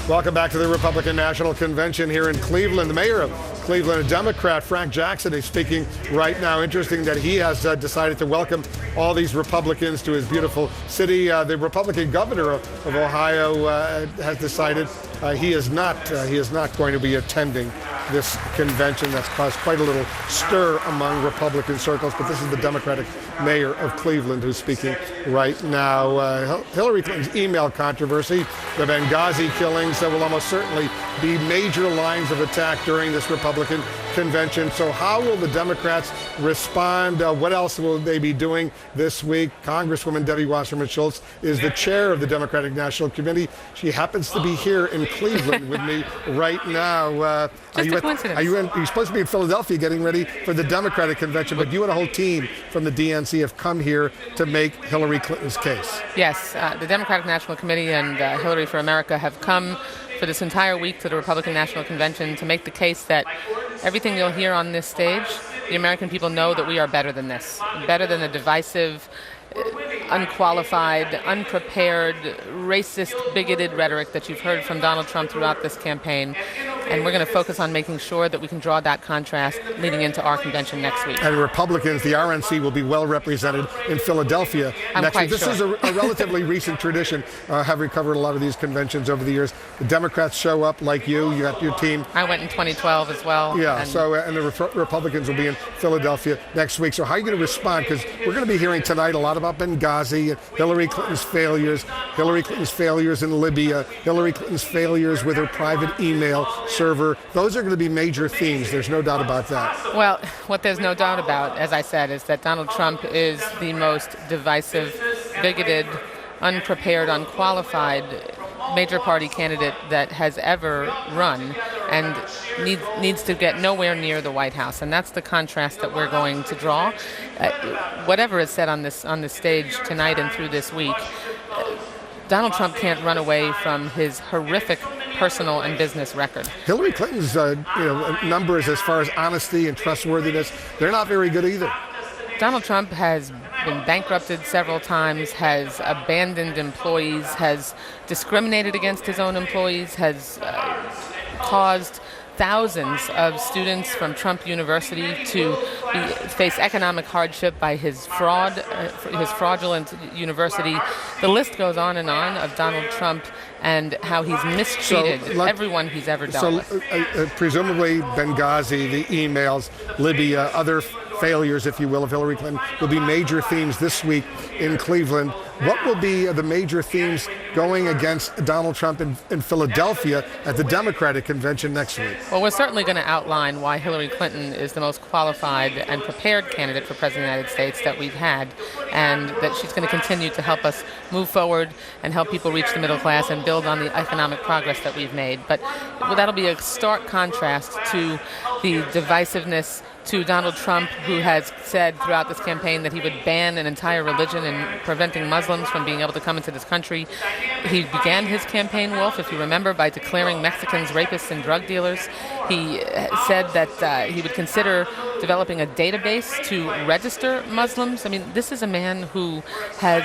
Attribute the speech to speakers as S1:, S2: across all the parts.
S1: Welcome back to the Republican National Convention here in Cleveland. The mayor of Cleveland, a Democrat, Frank Jackson, is speaking right now. Interesting that he has decided to welcome all these Republicans to his beautiful city. The Republican governor of Ohio has decided he is not going to be attending this convention. That's caused quite a little stir among Republican circles, but this is the Democratic mayor of Cleveland who's speaking right now. Hillary Clinton's email controversy, the Benghazi killings, there will almost certainly be major lines of attack during this Republican convention. So how will the Democrats respond? What else will they be doing this week? Congresswoman Debbie Wasserman Schultz is the chair of the Democratic National Committee. She happens to be here in Cleveland with me right now.
S2: Just a coincidence.
S1: You're supposed to be in Philadelphia getting ready for the Democratic convention, but you and a whole team from the DNC have come here to make Hillary Clinton's case.
S2: Yes, the Democratic National Committee and Hillary for America have come for this entire week to the Republican National Convention to make the case that everything you'll hear on this stage, the American people know that we are better than this, better than the divisive, unqualified, unprepared, racist, bigoted rhetoric that you've heard from Donald Trump throughout this campaign. And we're going to focus on making sure that we can draw that contrast leading into our convention next week.
S1: And Republicans, the RNC, will be well represented in Philadelphia next week. This is a relatively recent tradition, having covered a lot of these conventions over the years. The Democrats show up like you got your team.
S2: I went in 2012 as well.
S1: Yeah, and the Republicans will be in Philadelphia next week. So how are you going to respond? Because we're going to be hearing tonight a lot about Benghazi, and Hillary Clinton's failures in Libya, Hillary Clinton's failures with her private email server. Those are going to be major themes. There's no doubt about that.
S2: Well, what there's no doubt about, as I said, is that Donald Trump is the most divisive, bigoted, unprepared, unqualified major party candidate that has ever run, and needs to get nowhere near the White House. And that's the contrast that we're going to draw. Whatever is said on this stage tonight and through this week, Donald Trump can't run away from his horrific personal and business record.
S1: Hillary Clinton's numbers as far as honesty and trustworthiness, they're not very good either.
S2: Donald Trump has been bankrupted several times, has abandoned employees, has discriminated against his own employees, has caused thousands of students from Trump University to face economic hardship by his fraudulent university. The list goes on of Donald Trump and how he's mistreated everyone he's ever dealt with.
S1: Presumably Benghazi, the emails, Libya, other failures, if you will, of Hillary Clinton will be major themes this week in Cleveland. What will be the major themes going against Donald Trump in Philadelphia at the Democratic convention next week?
S2: Well, we're certainly going to outline why Hillary Clinton is the most qualified and prepared candidate for President of the United States that we've had, and that she's going to continue to help us move forward and help people reach the middle class and build on the economic progress that we've made. But that'll be a stark contrast to the divisiveness, to Donald Trump, who has said throughout this campaign that he would ban an entire religion and preventing Muslims from being able to come into this country. He began his campaign, Wolf, if you remember, by declaring Mexicans rapists and drug dealers. He said that he would consider developing a database to register Muslims. I mean, this is a man who has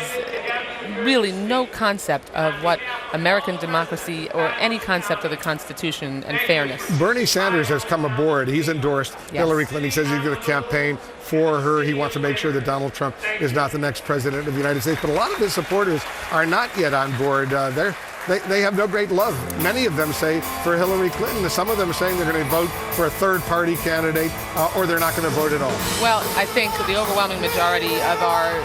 S2: really no concept of what American democracy or any concept of the Constitution and fairness.
S1: Bernie Sanders has come aboard. He's endorsed Hillary Clinton. He says he's going to campaign for her. He wants to make sure that Donald Trump is not the next president of the United States. But a lot of his supporters are not yet on board. They have no great love. Many of them say for Hillary Clinton. Some of them are saying they're going to vote for a third-party candidate or they're not going to vote at all.
S2: Well, I think the overwhelming majority of our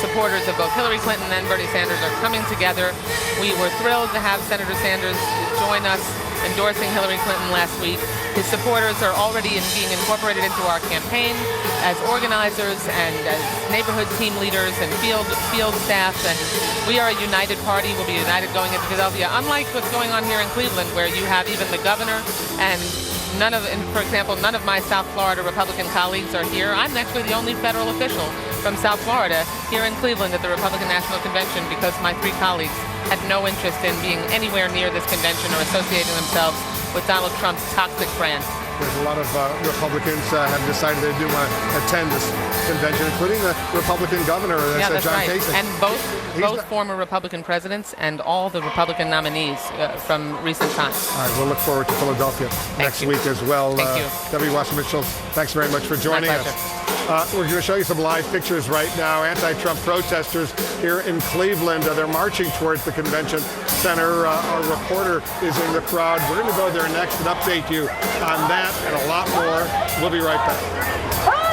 S2: supporters of both Hillary Clinton and Bernie Sanders are coming together. We were thrilled to have Senator Sanders join us endorsing Hillary Clinton last week. His supporters are already being incorporated into our campaign as organizers and as neighborhood team leaders and field staff. And we are a united party. We'll be united going into Philadelphia, unlike what's going on here in Cleveland, where you have even the governor and for example, none of my South Florida Republican colleagues are here. I'm actually the only federal official from South Florida here in Cleveland at the Republican National Convention because my three colleagues had no interest in being anywhere near this convention or associating themselves with Donald Trump's toxic brand.
S1: There's a lot of Republicans have decided they do want to attend this convention, including the Republican governor,
S2: that's
S1: John
S2: right.
S1: Kasich.
S2: And both former Republican presidents and all the Republican nominees from recent times.
S1: All right, we'll look forward to Philadelphia next week as well.
S2: Thank you.
S1: W. Washington Mitchell, thanks very much for joining us. We're going to show you some live pictures right now. Anti-Trump protesters here in Cleveland. They're marching towards the convention center. Our reporter is in the crowd. We're going to go there next and update you on that and a lot more. We'll be right back.